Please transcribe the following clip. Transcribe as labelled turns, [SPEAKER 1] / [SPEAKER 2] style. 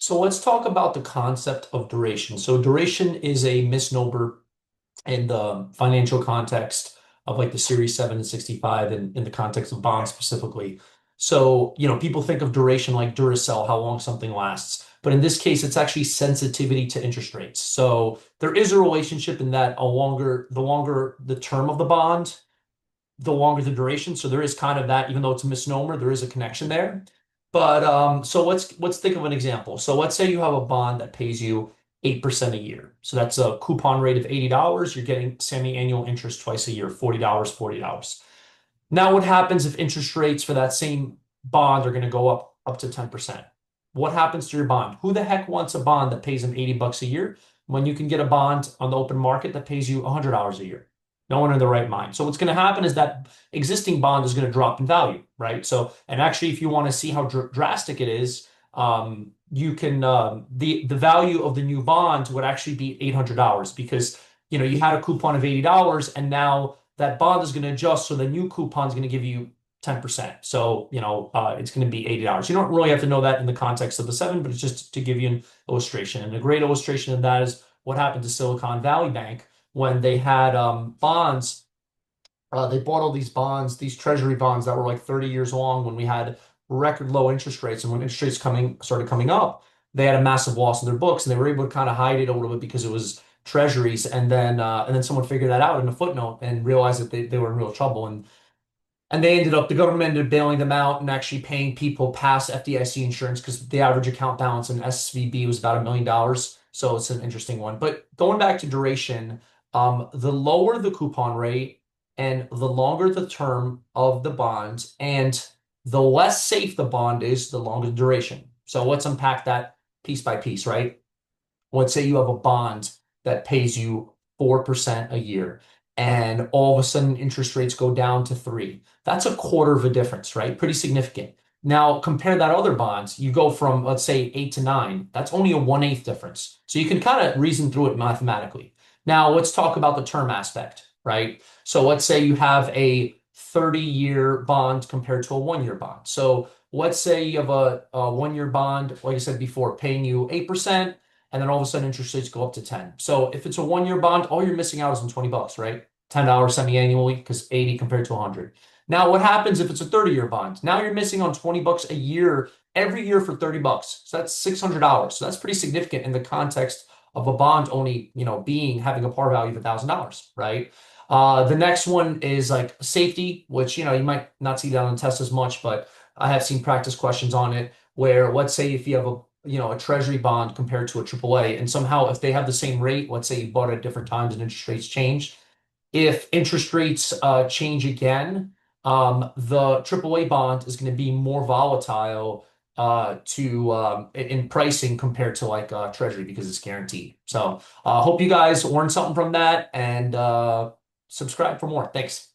[SPEAKER 1] So let's talk about the concept of duration. So duration is a misnomer in the financial context of like the Series 7 and 65 and in the context of bonds specifically. So, people think of duration like Duracell, how long something lasts. But in this case, it's actually sensitivity to interest rates. So there is a relationship in that the longer the term of the bond, the longer the duration. So there is kind of that, even though it's a misnomer, there is a connection there. But so let's think of an example. So let's say you have a bond that pays you 8% a year. So that's a coupon rate of $80. You're getting semi-annual interest twice a year, $40, $40. Now, what happens if interest rates for that same bond are going to go up to 10%? What happens to your bond? Who the heck wants a bond that pays them 80 bucks a year when you can get a bond on the open market that pays you $100 a year? No one in their right mind. So what's going to happen is that existing bond is going to drop in value, right? So, and actually, if you want to see how drastic it is, you can the value of the new bond would actually be $800 because you had a coupon of $80 and now that bond is going to adjust, so the new coupon is going to give you 10%. So, it's going to be $80. You don't really have to know that in the context of the seven, but it's just to give you an illustration. And a great illustration of that is what happened to Silicon Valley Bank when they had bonds. They bought all these bonds, these treasury bonds that were like 30 years long when we had record low interest rates. And when interest rates started coming up, they had a massive loss in their books and they were able to kind of hide it a little bit because it was treasuries. And then someone figured that out in a footnote and realized that they were in real trouble. And the government ended up bailing them out and actually paying people past FDIC insurance because the average account balance in SVB was about $1 million. So it's an interesting one. But going back to duration, the lower the coupon rate and the longer the term of the bond and the less safe the bond is, the longer the duration. So let's unpack that piece by piece, right? Let's say you have a bond that pays you 4% a year, and all of a sudden interest rates go down to 3. That's a quarter of a difference, right? Pretty significant. Now compare that other bonds. You go from, let's say, 8 to 9. That's only a 1/8 difference. So you can kind of reason through it mathematically. Now let's talk about the term aspect, right? So let's say you have a 30-year bond compared to a 1-year bond. So let's say you have a 1-year bond, like I said before, paying you 8%, and then all of a sudden interest rates go up to 10. So if it's a 1-year bond, all you're missing out is on 20 bucks, right? $10 semi-annually because 80 compared to 100. Now, what happens if it's a 30-year bond? Now you're missing on 20 bucks a year, every year for 30 bucks. So that's $600. So that's pretty significant in the context of a bond only, having a par value of $1,000, right? The next one is like safety, which, you might not see that on the test as much, but I have seen practice questions on it where let's say if you have a treasury bond compared to a AAA, and somehow if they have the same rate, let's say you bought it at different times and interest rates change, if interest rates change again, the AAA bond is going to be more volatile in pricing compared to like treasury because it's guaranteed. So hope you guys learned something from that and subscribe for more. Thanks.